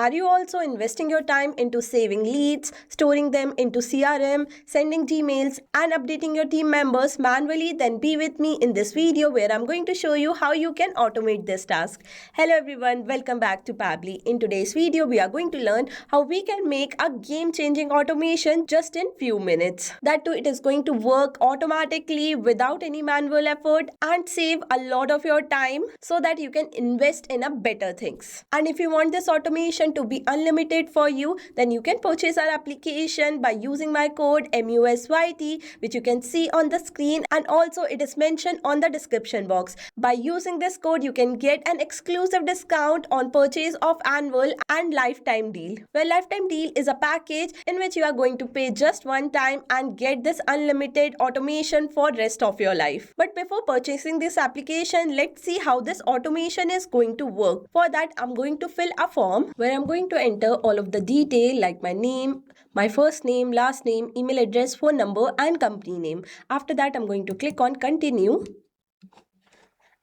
Are you also investing your time into saving leads, storing them into CRM, sending Gmails, and updating your team members manually? Then be with me in this video where I'm going to show you how you can automate this task. Hello everyone, welcome back to Pabbly. In today's video, we are going to learn how we can make a game-changing automation just in few minutes. That too, it is going to work automatically without any manual effort and save a lot of your time so that you can invest in a better things. And if you want this automation to be unlimited for you, then you can purchase our application by using my code MUSYT, which you can see on the screen, and also it is mentioned on the description box. By using this code, you can get an exclusive discount on purchase of annual and lifetime deal. Well, lifetime deal is a package in which you are going to pay just one time and get this unlimited automation for rest of your life. But before purchasing this application, let's see how this automation is going to work. For that, I'm going to fill a form where I'm going to enter all of the detail like my name, my first name, last name, email address, phone number, and company name. After that, I'm going to click on continue.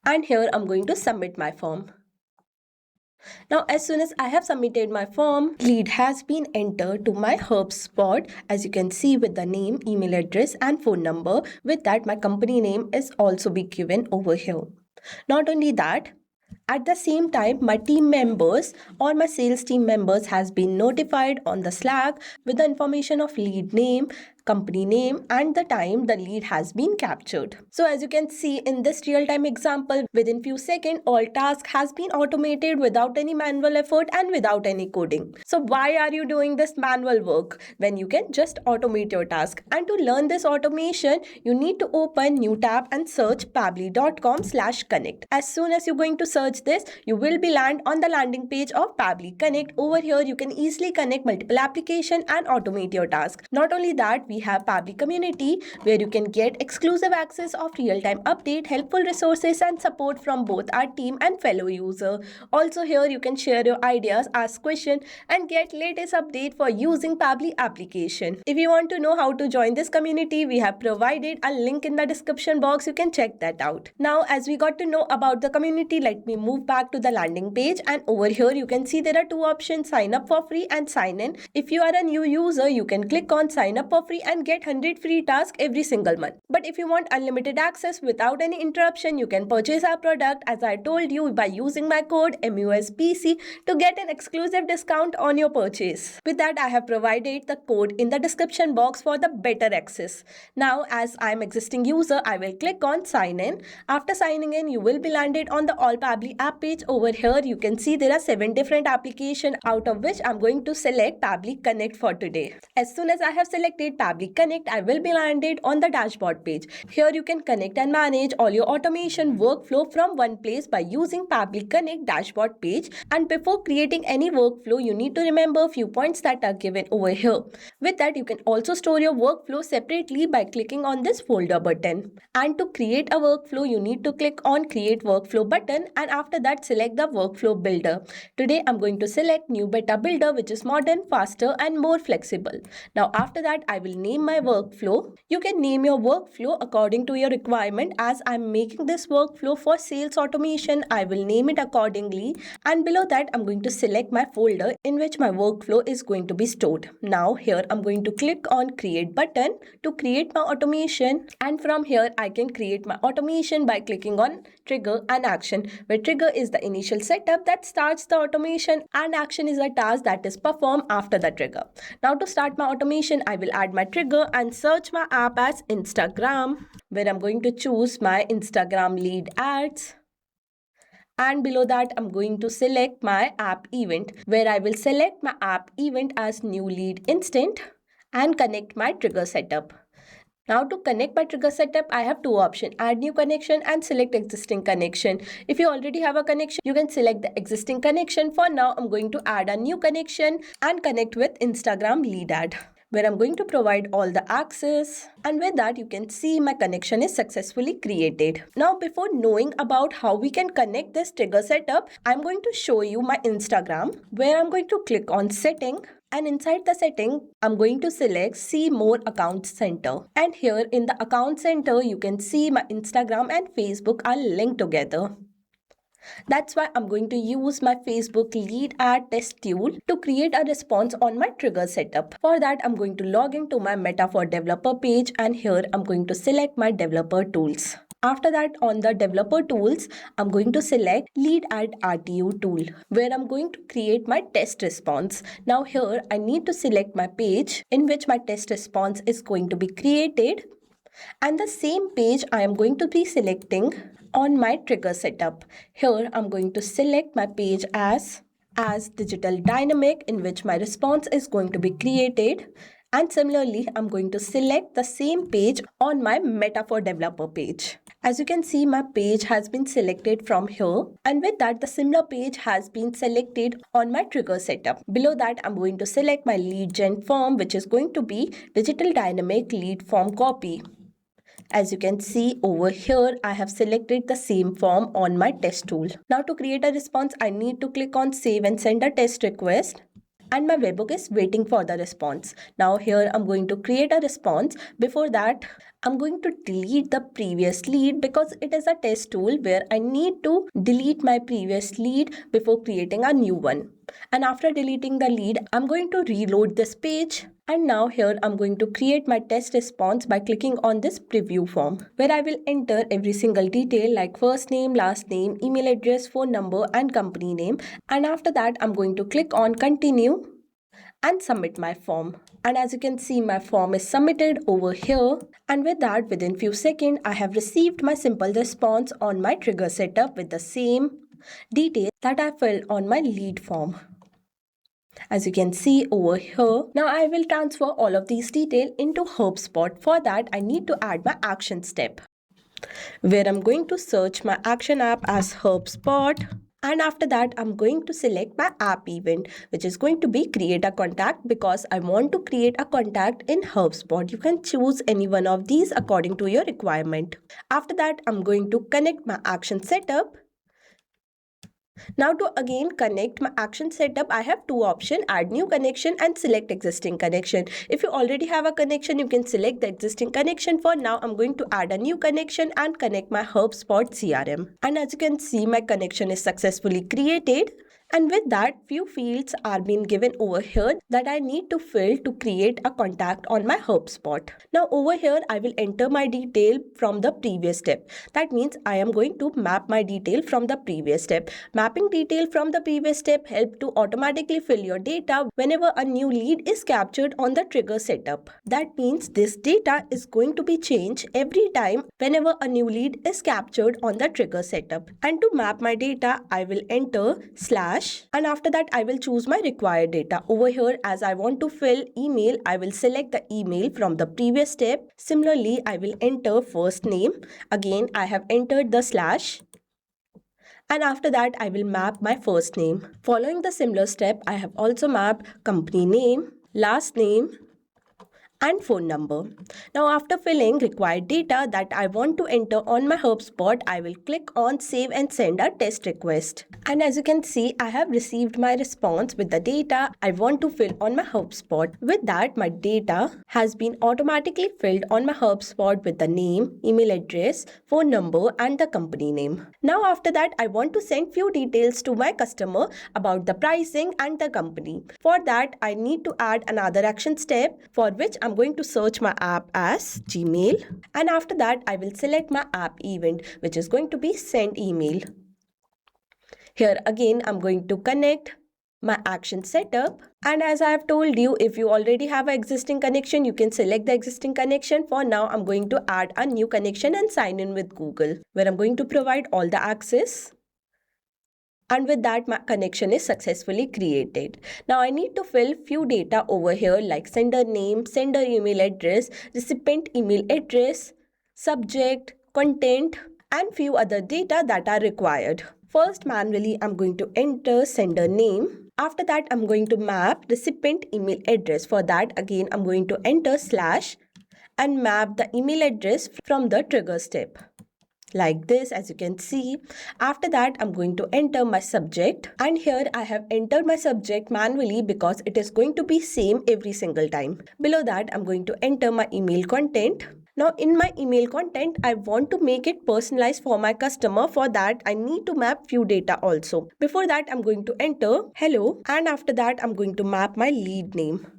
And here I'm going to submit my form. Now, as soon as I have submitted my form, lead has been entered to my HubSpot, as you can see, with the name, email address, and phone number. With that, my company name is also be given over here. Not only that, at the same time, my team members or my sales team members has been notified on the Slack with the information of lead name, company name, and the time the lead has been captured. So as you can see in this real-time example, within few seconds, all task has been automated without any manual effort and without any coding. So why are you doing this manual work when you can just automate your task? And to learn this automation, you need to open new tab and search pabbly.com/connect. As soon as you're going to search this, you will be land on the landing page of Pabbly Connect. Over here, you can easily connect multiple applications and automate your task. Not only that, we have Pabbly Community where you can get exclusive access of real-time update, helpful resources, and support from both our team and fellow user. Also here you can share your ideas, ask questions, and get latest update for using Pabbly application. If you want to know how to join this community, we have provided a link in the description box. You can check that out. Now, as we got to know about the community, let me move back to the landing page, and over here you can see there are two options: sign up for free and sign in. If you are a new user, you can click on sign up for free and get 100 free tasks every single month. But if you want unlimited access without any interruption, you can purchase our product, as I told you, by using my code MUSBC to get an exclusive discount on your purchase. With that, I have provided the code in the description box for the better access. Now, as I am existing user, I will click on sign in. After signing in, you will be landed on the All Pabbly app page. Over here, you can see there are 7 different applications, out of which I'm going to select Pabbly Connect for today. As soon as I have selected Pabbly Connect, I will be landed on the dashboard page. Here you can connect and manage all your automation workflow from one place by using Pabbly Connect dashboard page. And before creating any workflow, you need to remember a few points that are given over here. With that, you can also store your workflow separately by clicking on this folder button. And to create a workflow, you need to click on create workflow button, and after that select the workflow builder. Today I'm going to select new beta builder, which is modern, faster, and more flexible. Now after that, I will name my workflow. You can name your workflow according to your requirement. As I'm making this workflow for sales automation, I will name it accordingly. And below that, I'm going to select my folder in which my workflow is going to be stored. Now here I'm going to click on create button to create my automation. And from here, I can create my automation by clicking on trigger and action, where trigger is the initial setup that starts the automation and action is a task that is performed after the trigger. Now to start my automation, I will add my trigger and search my app as Instagram, where I'm going to choose my Instagram lead ads. And below that, I'm going to select my app event, where I will select my app event as new lead instant and connect my trigger setup. Now to connect my trigger setup, I have two options: add new connection and select existing connection. If you already have a connection, you can select the existing connection. For now, I'm going to add a new connection and connect with Instagram lead ad, where I'm going to provide all the access. And with that, you can see my connection is successfully created. Now, before knowing about how we can connect this trigger setup, I'm going to show you my Instagram, where I'm going to click on setting. And inside the setting, I'm going to select see more account center. And here in the account center, you can see my Instagram and Facebook are linked together. That's why I'm going to use my Facebook lead ad test tool to create a response on my trigger setup. For that, I'm going to log into my Meta for Developer page, and here I'm going to select my developer tools. After that, on the developer tools, I'm going to select lead ad RTU tool, where I'm going to create my test response. Now here I need to select my page in which my test response is going to be created, and the same page I am going to be selecting on my trigger setup. Here I'm going to select my page as digital dynamic, in which my response is going to be created. And similarly, I'm going to select the same page on my Meta for Developer page. As you can see, my page has been selected from here, and with that the similar page has been selected on my trigger setup. Below that, I'm going to select my lead gen form, which is going to be digital dynamic lead form copy. As you can see over here, I have selected the same form on my test tool. Now to create a response, I need to click on save and send a test request, and my webhook is waiting for the response. Now here I'm going to create a response. Before that, I'm going to delete the previous lead because it is a test tool where I need to delete my previous lead before creating a new one. And after deleting the lead, I'm going to reload this page. And now here I'm going to create my test response by clicking on this preview form, where I will enter every single detail like first name, last name, email address, phone number and company name. And after that, I'm going to click on continue and submit my form. And as you can see, my form is submitted over here. And with that, within few seconds, I have received my simple response on my trigger setup with the same details that I filled on my lead form. As you can see over here, now I will transfer all of these details into HubSpot. For that, I need to add my action step, where I'm going to search my action app as HubSpot. And after that, I'm going to select my app event, which is going to be create a contact, because I want to create a contact in HubSpot. You can choose any one of these according to your requirement. After that, I'm going to connect my action setup. Now to again connect my action setup, I have two options: add new connection and select existing connection. If you already have a connection, you can select the existing connection. For now, I'm going to add a new connection and connect my HubSpot CRM. And as you can see, my connection is successfully created. And with that, few fields are being given over here that I need to fill to create a contact on my HubSpot. Now over here, I will enter my detail from the previous step. That means I am going to map my detail from the previous step. Mapping detail from the previous step helps to automatically fill your data whenever a new lead is captured on the trigger setup. That means this data is going to be changed every time whenever a new lead is captured on the trigger setup. And to map my data, I will enter / and after that I will choose my required data. Over here, as I want to fill email, I will select the email from the previous step. Similarly, I will enter first name. Again, I have entered the / and after that I will map my first name. Following the similar step, I have also mapped company name, last name and phone number. Now after filling required data that I want to enter on my HubSpot, I will click on save and send a test request. And as you can see, I have received my response with the data I want to fill on my HubSpot. With that, my data has been automatically filled on my HubSpot with the name, email address, phone number and the company name. Now after that, I want to send few details to my customer about the pricing and the company. For that, I need to add another action step, for which I'm going to search my app as Gmail, and after that I will select my app event, which is going to be send email. Here again I'm going to connect my action setup, and as I have told you, if you already have an existing connection, you can select the existing connection. For now, I'm going to add a new connection and sign in with Google, where I'm going to provide all the access. And with that, my connection is successfully created. Now I need to fill few data over here like sender name, sender email address, recipient email address, subject, content and few other data that are required. First, manually I'm going to enter sender name. After that, I'm going to map recipient email address. For that, again I'm going to enter / and map the email address from the trigger step. like this, as you can see. After that, I'm going to enter my subject, and here I have entered my subject manually because it is going to be same every single time. Below that, I'm going to enter my email content. Now in my email content, I want to make it personalized for my customer. For that, I need to map few data also. Before that, I'm going to enter hello, and after that, I'm going to map my lead name.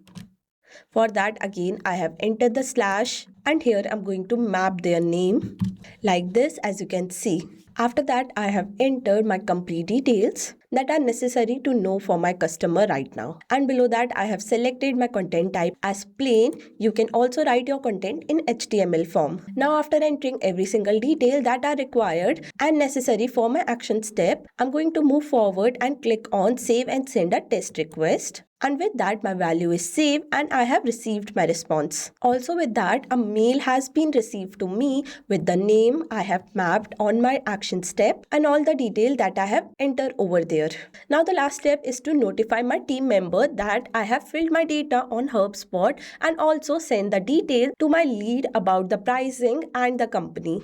For that, again, I have entered the slash, and here I'm going to map their name like this, as you can see. After that, I have entered my complete details that are necessary to know for my customer right now. And below that, I have selected my content type as plain. You can also write your content in HTML form. Now, after entering every single detail that are required and necessary for my action step, I'm going to move forward and click on save and send a test request. And with that, my value is saved and I have received my response. Also with that, a mail has been received to me with the name I have mapped on my action step and all the detail that I have entered over there. Now the last step is to notify my team member that I have filled my data on HubSpot and also send the detail to my lead about the pricing and the company.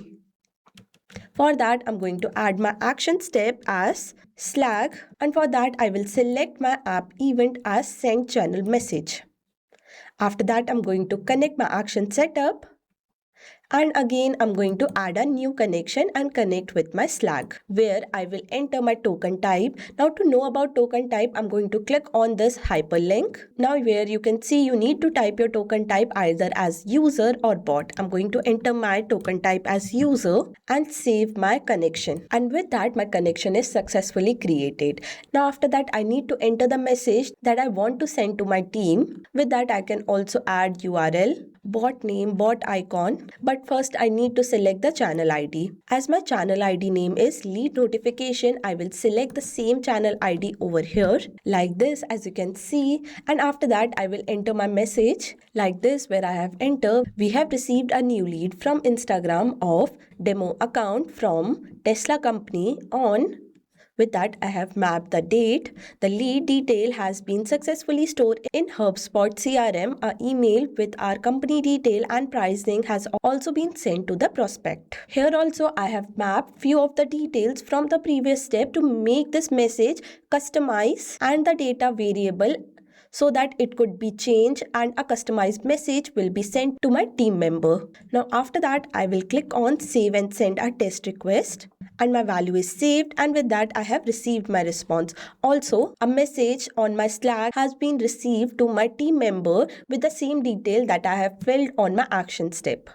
For that, I'm going to add my action step as Slack, and for that I will select my app event as send channel message. After that, I'm going to connect my action setup, and again I'm going to add a new connection and connect with my Slack, where I will enter my token type. Now to know about token type, I'm going to click on this hyperlink. Now where you can see you need to type your token type either as user or bot. I'm going to enter my token type as user and save my connection. And with that, my connection is successfully created. Now after that, I need to enter the message that I want to send to my team. With that, I can also add URL, bot name, bot icon, but first I need to select the channel ID. As my channel ID name is lead notification, I will select the same channel ID over here like this, as you can see, and after that I will enter my message like this, where I have entered we have received a new lead from Instagram of demo account from Tesla company on. With that, I have mapped the date. The lead detail has been successfully stored in HubSpot CRM. Our email with our company detail and pricing has also been sent to the prospect. Here also, I have mapped few of the details from the previous step to make this message customized and the data variable so that it could be changed and a customized message will be sent to my team member. Now after that, I will click on save and send a test request, and my value is saved, and with that I have received my response. Also, a message on my Slack has been received to my team member with the same detail that I have filled on my action step.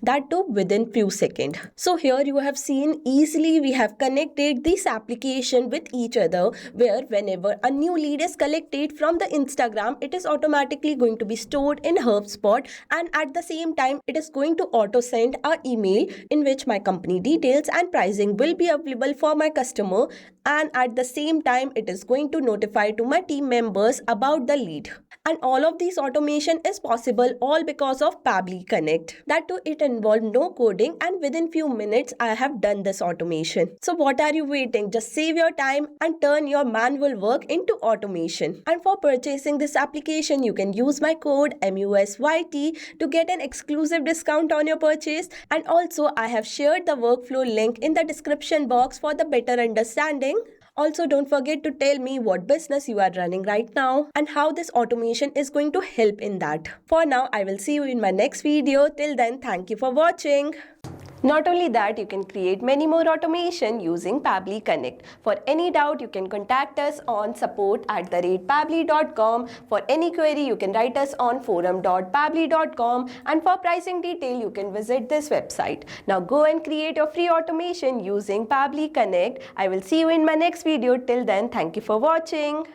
That too within few seconds. So here you have seen easily we have connected this application with each other, where whenever a new lead is collected from the Instagram, it is automatically going to be stored in HubSpot, and at the same time it is going to auto send an email in which my company details and pricing will be available for my customer, and at the same time it is going to notify to my team members about the lead. And all of these automation is possible all because of Pabbly Connect. That too, it involved no coding, and within few minutes I have done this automation. So what are you waiting? Just save your time and turn your manual work into automation. And for purchasing this application, you can use my code MUSYT to get an exclusive discount on your purchase. And also I have shared the workflow link in the description box for the better understanding. Also, don't forget to tell me what business you are running right now and how this automation is going to help in that. For now, I will see you in my next video. Till then, thank you for watching. Not only that, you can create many more automation using Pabbly Connect. For any doubt, you can contact us on support@pabbly.com. For any query, you can write us on forum.pabbly.com. And for pricing detail, you can visit this website. Now go and create your free automation using Pabbly Connect. I will see you in my next video. Till then, thank you for watching.